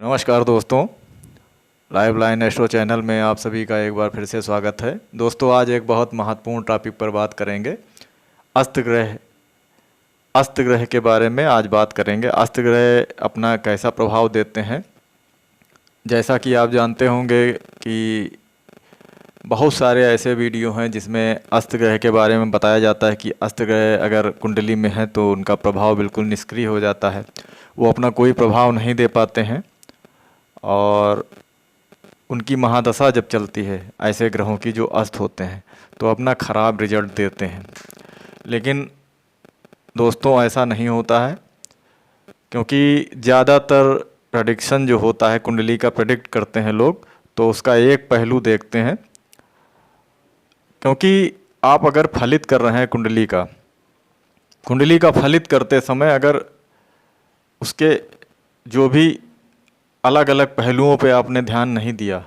नमस्कार दोस्तों, live line astro channel में आप सभी का एक बार फिर से स्वागत है। दोस्तों, आज एक बहुत महत्वपूर्ण टॉपिक पर बात करेंगे। अस्त ग्रह के बारे में आज बात करेंगे। अस्त ग्रह अपना कैसा प्रभाव देते हैं। जैसा कि आप जानते होंगे कि बहुत सारे ऐसे वीडियो हैं जिसमें अस्त ग्रह के बारे में बताया जाता है कि अस्त ग्रह अगर कुंडली में है तो उनका प्रभाव बिल्कुल निष्क्रिय हो जाता है, वो अपना कोई प्रभाव नहीं दे पाते हैं और उनकी महादशा जब चलती है ऐसे ग्रहों की जो अस्त होते हैं तो अपना ख़राब रिजल्ट देते हैं। लेकिन दोस्तों, ऐसा नहीं होता है, क्योंकि ज़्यादातर प्रेडिक्शन जो होता है, कुंडली का प्रेडिक्ट करते हैं लोग, तो उसका एक पहलू देखते हैं। क्योंकि आप अगर फलित कर रहे हैं कुंडली का फलित करते समय अगर उसके जो भी अलग अलग पहलुओं पे आपने ध्यान नहीं दिया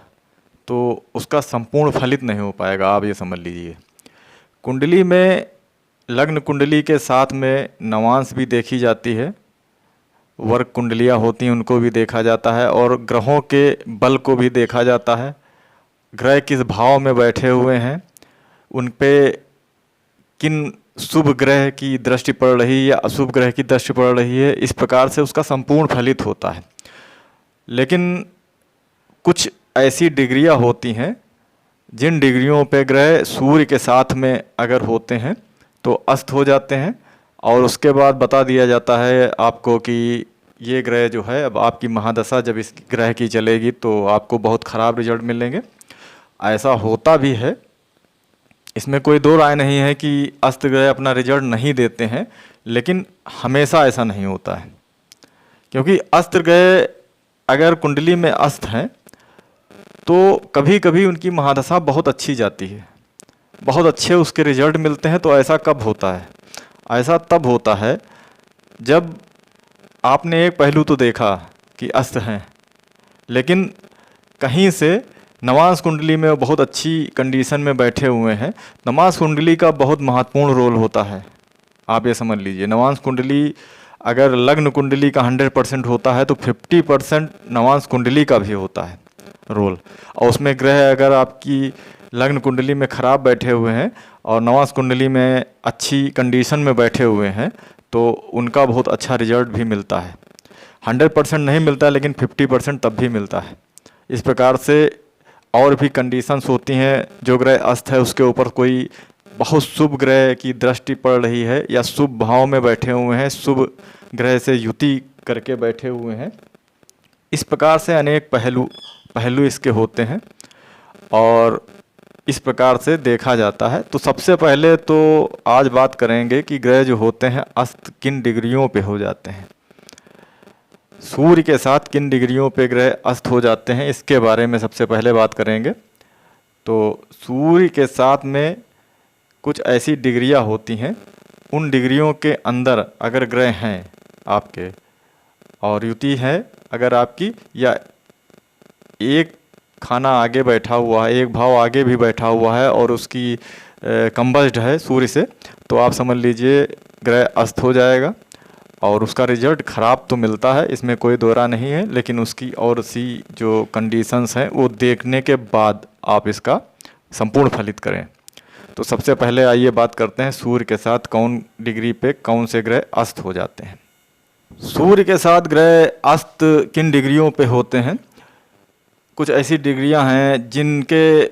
तो उसका संपूर्ण फलित नहीं हो पाएगा। आप ये समझ लीजिए, कुंडली में लग्न कुंडली के साथ में नवांश भी देखी जाती है, वर्ग कुंडलियाँ होती हैं उनको भी देखा जाता है और ग्रहों के बल को भी देखा जाता है। ग्रह किस भाव में बैठे हुए हैं, उन पे किन शुभ ग्रह की दृष्टि पड़ रही है या अशुभ ग्रह की दृष्टि पड़ रही है, इस प्रकार से उसका संपूर्ण फलित होता है। लेकिन कुछ ऐसी डिग्रियां होती हैं जिन डिग्रियों पे ग्रह सूर्य के साथ में अगर होते हैं तो अस्त हो जाते हैं और उसके बाद बता दिया जाता है आपको कि ये ग्रह जो है, अब आपकी महादशा जब इस ग्रह की चलेगी तो आपको बहुत ख़राब रिजल्ट मिलेंगे। ऐसा होता भी है, इसमें कोई दो राय नहीं है कि अस्त ग्रह अपना रिजल्ट नहीं देते हैं, लेकिन हमेशा ऐसा नहीं होता है। क्योंकि अस्त ग्रह अगर कुंडली में अस्त हैं तो कभी कभी उनकी महादशा बहुत अच्छी जाती है, बहुत अच्छे उसके रिजल्ट मिलते हैं। तो ऐसा कब होता है? ऐसा तब होता है जब आपने एक पहलू तो देखा कि अस्त हैं, लेकिन कहीं से नवांश कुंडली में वो बहुत अच्छी कंडीशन में बैठे हुए हैं। नवांश कुंडली का बहुत महत्वपूर्ण रोल होता है, आप ये समझ लीजिए। नवांश कुंडली अगर लग्न कुंडली का 100% होता है तो 50% नवांश कुंडली का भी होता है रोल। और उसमें ग्रह अगर आपकी लग्न कुंडली में ख़राब बैठे हुए हैं और नवांश कुंडली में अच्छी कंडीशन में बैठे हुए हैं तो उनका बहुत अच्छा रिजल्ट भी मिलता है। 100% नहीं मिलता, लेकिन 50% तब भी मिलता है। इस प्रकार से और भी कंडीशंस होती हैं। जो ग्रह अस्त है उसके ऊपर कोई बहुत शुभ ग्रह की दृष्टि पड़ रही है या शुभ भाव में बैठे हुए हैं, शुभ ग्रह से युति करके बैठे हुए हैं। इस प्रकार से अनेक पहलू इसके होते हैं और इस प्रकार से देखा जाता है। तो सबसे पहले तो आज बात करेंगे कि ग्रह जो होते हैं अस्त किन डिग्रियों पे हो जाते हैं, सूर्य के साथ किन डिग्रियों पे ग्रह अस्त हो जाते हैं, इसके बारे में सबसे पहले बात करेंगे। तो सूर्य के साथ में कुछ ऐसी डिग्रियां होती हैं, उन डिग्रियों के अंदर अगर ग्रह हैं आपके और युति है अगर आपकी, या एक खाना आगे बैठा हुआ है, एक भाव आगे भी बैठा हुआ है और उसकी कंबस्ड है सूर्य से, तो आप समझ लीजिए ग्रह अस्त हो जाएगा और उसका रिजल्ट ख़राब तो मिलता है, इसमें कोई दोहरा नहीं है। लेकिन उसकी और सी जो कंडीशंस हैं वो देखने के बाद आप इसका संपूर्ण फलित करें। तो सबसे पहले आइए बात करते हैं सूर्य के साथ कौन डिग्री पे कौन से ग्रह अस्त हो जाते हैं। सूर्य के साथ ग्रह अस्त किन डिग्रियों पे होते हैं? कुछ ऐसी डिग्रियां हैं जिनके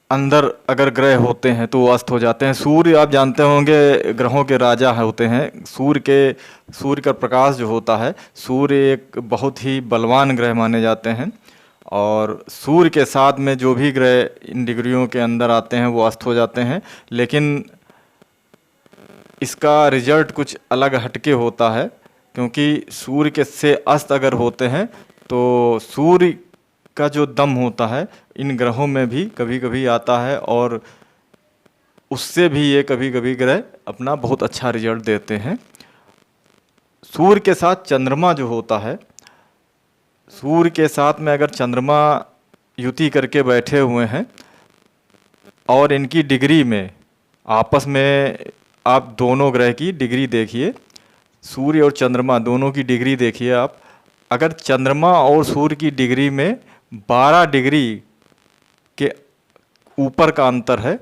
अंदर अगर ग्रह होते हैं तो वो अस्त हो जाते हैं। सूर्य आप जानते होंगे ग्रहों के राजा होते हैं। सूर्य का प्रकाश जो होता है, सूर्य एक बहुत ही बलवान ग्रह माने जाते हैं और सूर्य के साथ में जो भी ग्रह इन डिग्रियों के अंदर आते हैं वो अस्त हो जाते हैं। लेकिन इसका रिजल्ट कुछ अलग हटके होता है, क्योंकि सूर्य के से अस्त अगर होते हैं तो सूर्य का जो दम होता है इन ग्रहों में भी कभी कभी आता है और उससे भी ये कभी कभी ग्रह अपना बहुत अच्छा रिजल्ट देते हैं। सूर्य के साथ चंद्रमा जो होता है, सूर्य के साथ में अगर चंद्रमा युति करके बैठे हुए हैं और इनकी डिग्री में आपस में आप दोनों ग्रह की डिग्री देखिए, सूर्य और चंद्रमा दोनों की डिग्री देखिए आप। अगर चंद्रमा और सूर्य की डिग्री में 12 डिग्री के ऊपर का अंतर है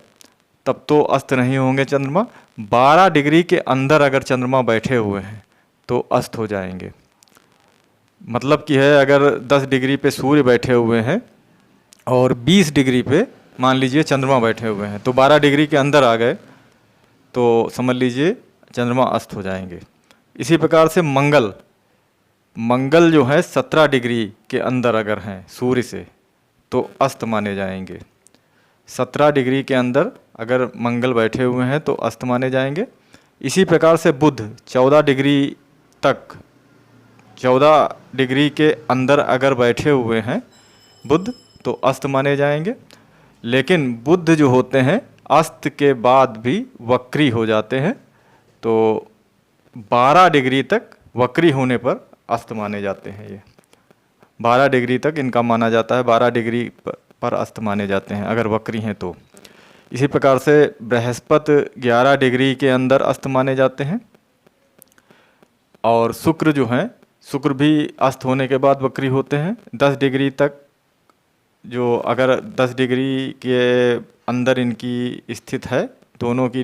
तब तो अस्त नहीं होंगे चंद्रमा। 12 डिग्री के अंदर अगर चंद्रमा बैठे हुए हैं तो अस्त हो जाएंगे। मतलब कि है, अगर 10 डिग्री पे सूर्य बैठे हुए हैं और 20 डिग्री पे मान लीजिए चंद्रमा बैठे हुए हैं, तो 12 डिग्री के अंदर आ गए तो समझ लीजिए चंद्रमा अस्त हो जाएंगे। इसी प्रकार से मंगल जो है 17 डिग्री के अंदर अगर हैं सूर्य से तो अस्त माने जाएंगे। 17 डिग्री के अंदर अगर मंगल बैठे हुए हैं तो अस्त माने जाएंगे। इसी प्रकार से बुध 14 डिग्री तक, 14 डिग्री के अंदर अगर बैठे हुए हैं बुध तो अस्त माने जाएंगे। लेकिन बुध जो होते हैं अस्त के बाद भी वक्री हो जाते हैं, तो 12 डिग्री तक वक्री होने पर अस्त माने जाते हैं। ये 12 डिग्री तक इनका माना जाता है, 12 डिग्री पर अस्त माने जाते हैं अगर वक्री हैं तो। इसी प्रकार से बृहस्पति 11 डिग्री के अंदर अस्त माने जाते हैं। और शुक्र जो हैं, शुक्र भी अस्त होने के बाद वक्री होते हैं 10 डिग्री तक। जो अगर 10 डिग्री के अंदर इनकी स्थित है, दोनों की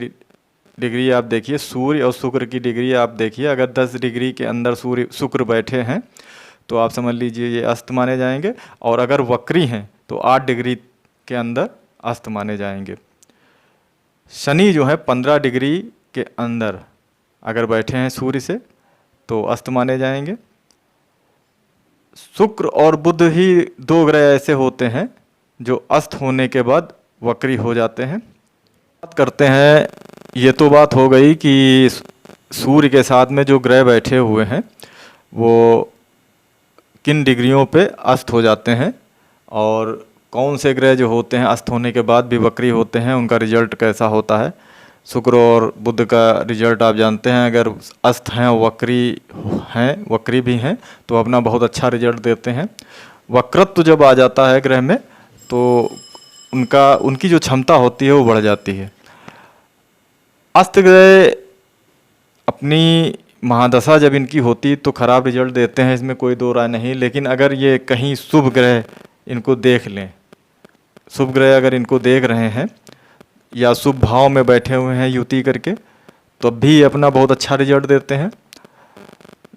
डिग्री आप देखिए, सूर्य और शुक्र की डिग्री आप देखिए, अगर 10 डिग्री के अंदर सूर्य शुक्र बैठे हैं तो आप समझ लीजिए ये अस्त माने जाएंगे। और अगर वक्री हैं तो 8 डिग्री के अंदर अस्त माने जाएंगे। शनि जो है 15 डिग्री के अंदर अगर बैठे हैं सूर्य से तो अस्त माने जाएंगे। शुक्र और बुध ही 2 ग्रह ऐसे होते हैं जो अस्त होने के बाद वक्री हो जाते हैं। बात करते हैं, ये तो बात हो गई कि सूर्य के साथ में जो ग्रह बैठे हुए हैं वो किन डिग्रियों पे अस्त हो जाते हैं और कौन से ग्रह जो होते हैं अस्त होने के बाद भी वक्री होते हैं, उनका रिजल्ट कैसा होता है। शुक्र और बुध का रिजल्ट आप जानते हैं, अगर अस्त हैं वक्री भी हैं तो अपना बहुत अच्छा रिजल्ट देते हैं। वक्रत्व जब आ जाता है ग्रह में तो उनकी जो क्षमता होती है वो बढ़ जाती है। अस्त ग्रह अपनी महादशा जब इनकी होती तो खराब रिजल्ट देते हैं, इसमें कोई दो राय नहीं। लेकिन अगर ये कहीं शुभ ग्रह इनको देख लें, शुभ ग्रह अगर इनको देख रहे हैं या शुभ भाव में बैठे हुए हैं युति करके, तो भी अपना बहुत अच्छा रिजल्ट देते हैं।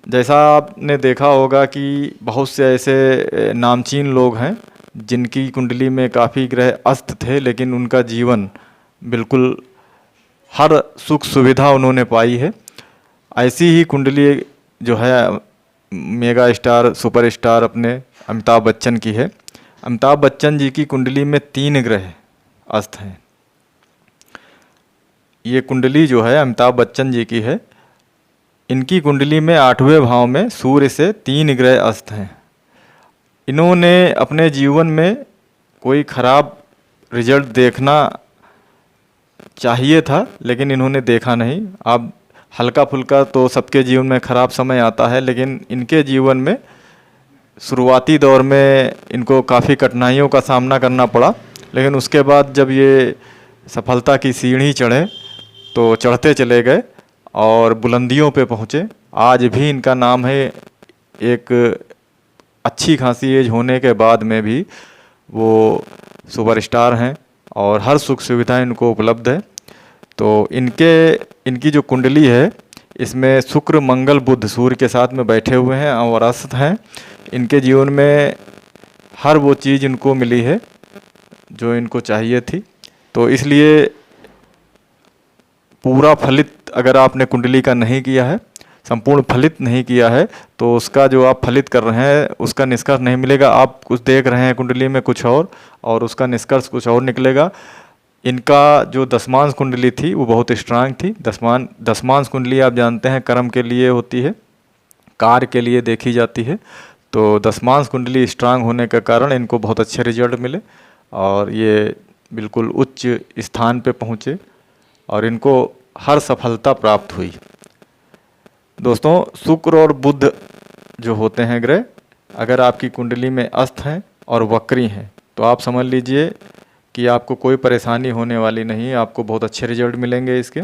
जैसा आपने देखा होगा कि बहुत से ऐसे नामचीन लोग हैं जिनकी कुंडली में काफ़ी ग्रह अस्त थे, लेकिन उनका जीवन बिल्कुल हर सुख सुविधा उन्होंने पाई है। ऐसी ही कुंडली जो है मेगा स्टार सुपर स्टार अपने अमिताभ बच्चन की है। अमिताभ बच्चन जी की कुंडली में 3 ग्रह अस्त हैं। ये कुंडली जो है अमिताभ बच्चन जी की है, इनकी कुंडली में 8वें भाव में सूर्य से 3 ग्रह अस्त हैं। इन्होंने अपने जीवन में कोई खराब रिजल्ट देखना चाहिए था लेकिन इन्होंने देखा नहीं। अब हल्का फुल्का तो सबके जीवन में खराब समय आता है, लेकिन इनके जीवन में शुरुआती दौर में इनको काफ़ी कठिनाइयों का सामना करना पड़ा, लेकिन उसके बाद जब ये सफलता की सीढ़ी चढ़े तो चढ़ते चले गए और बुलंदियों पे पहुँचे। आज भी इनका नाम है, एक अच्छी खासी एज होने के बाद में भी वो सुपरस्टार हैं और हर सुख सुविधा इनको उपलब्ध है। तो इनकी जो कुंडली है इसमें शुक्र मंगल बुध सूर्य के साथ में बैठे हुए हैं और अस्त हैं। इनके जीवन में हर वो चीज़ इनको मिली है जो इनको चाहिए थी। तो इसलिए पूरा फलित अगर आपने कुंडली का नहीं किया है, संपूर्ण फलित नहीं किया है, तो उसका जो आप फलित कर रहे हैं उसका निष्कर्ष नहीं मिलेगा। आप कुछ देख रहे हैं कुंडली में कुछ और उसका निष्कर्ष कुछ और निकलेगा। इनका जो दशमांश कुंडली थी वो बहुत स्ट्रांग थी। दशमांश कुंडली आप जानते हैं कर्म के लिए होती है, कार्य के लिए देखी जाती है। तो दशमांश कुंडली स्ट्रांग होने के कारण इनको बहुत अच्छे रिजल्ट मिले और ये बिल्कुल उच्च स्थान पे पहुँचे और इनको हर सफलता प्राप्त हुई। दोस्तों, शुक्र और बुध जो होते हैं ग्रह, अगर आपकी कुंडली में अस्त हैं और वक्री हैं तो आप समझ लीजिए कि आपको कोई परेशानी होने वाली नहीं, आपको बहुत अच्छे रिजल्ट मिलेंगे इसके।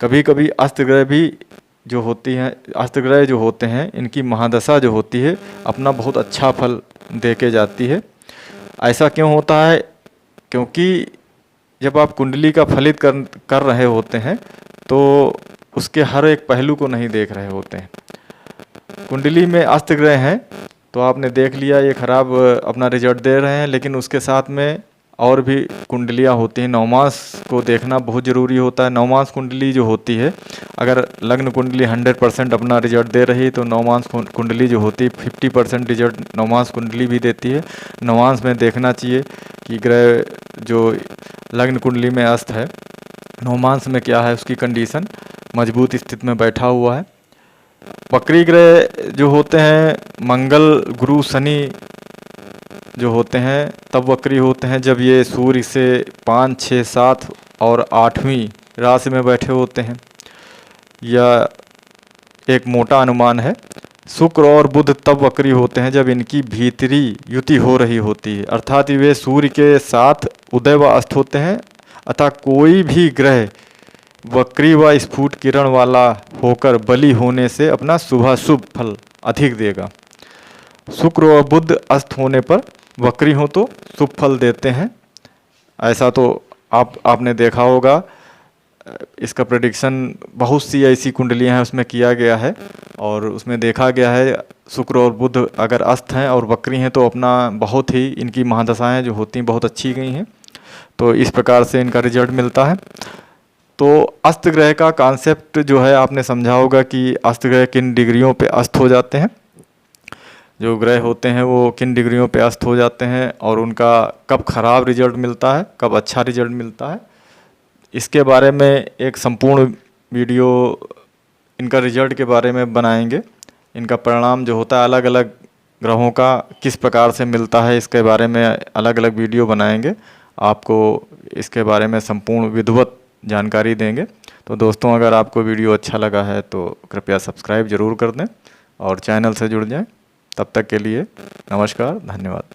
कभी कभी अस्त ग्रह भी जो होती हैं, अस्त ग्रह जो होते हैं, इनकी महादशा जो होती है अपना बहुत अच्छा फल दे के जाती है। ऐसा क्यों होता है? क्योंकि जब आप कुंडली का फलित कर रहे होते हैं तो उसके हर एक पहलू को नहीं देख रहे होते हैं। कुंडली में अस्त ग्रह हैं तो आपने देख लिया ये खराब अपना रिजल्ट दे रहे हैं, लेकिन उसके साथ में और भी कुंडलियाँ होती हैं। नवमास को देखना बहुत ज़रूरी होता है। नवमास कुंडली जो होती है, अगर लग्न कुंडली 100% अपना रिजल्ट दे रही तो नवमास कुंडली जो होती है 50% रिजल्ट नवमास कुंडली भी देती है। नवमास में देखना चाहिए कि ग्रह जो लग्न कुंडली में अस्त है, नवमास में क्या है, उसकी कंडीशन मजबूत स्थिति में बैठा हुआ है। वक्री ग्रह जो होते हैं, मंगल, गुरु, शनि जो होते हैं तब वक्री होते हैं जब ये सूर्य से 5, 6, 7 और 8वीं राशि में बैठे होते हैं। यह एक मोटा अनुमान है। शुक्र और बुध तब वक्री होते हैं जब इनकी भीतरी युति हो रही होती है, अर्थात वे सूर्य के साथ उदय व अस्त होते हैं। अतः कोई भी ग्रह वक्री व स्फुट किरण वाला होकर बली होने से अपना शुभाशुभ फल अधिक देगा। शुक्र और बुध अस्त होने पर वक्री हो तो शुभ फल देते हैं। ऐसा तो आपने देखा होगा। इसका प्रेडिक्शन बहुत सी ऐसी कुंडलियां हैं उसमें किया गया है और उसमें देखा गया है शुक्र और बुध अगर अस्त हैं और वक्री हैं तो अपना बहुत ही इनकी महादशाएं जो होती हैं बहुत अच्छी गई हैं। तो इस प्रकार से इनका रिजल्ट मिलता है। तो अस्त ग्रह का कॉन्सेप्ट जो है आपने समझा होगा कि अस्त ग्रह किन डिग्रियों पे अस्त हो जाते हैं, जो ग्रह होते हैं वो किन डिग्रियों पे अस्त हो जाते हैं और उनका कब खराब रिजल्ट मिलता है, कब अच्छा रिजल्ट मिलता है। इसके बारे में एक संपूर्ण वीडियो इनका रिजल्ट के बारे में बनाएंगे। इनका परिणाम जो होता है अलग अलग ग्रहों का किस प्रकार से मिलता है, इसके बारे में अलग अलग वीडियो बनाएंगे। आपको इसके बारे में संपूर्ण विधिवत जानकारी देंगे। तो दोस्तों, अगर आपको वीडियो अच्छा लगा है तो कृपया सब्सक्राइब ज़रूर कर दें और चैनल से जुड़ जाएं। तब तक के लिए नमस्कार, धन्यवाद।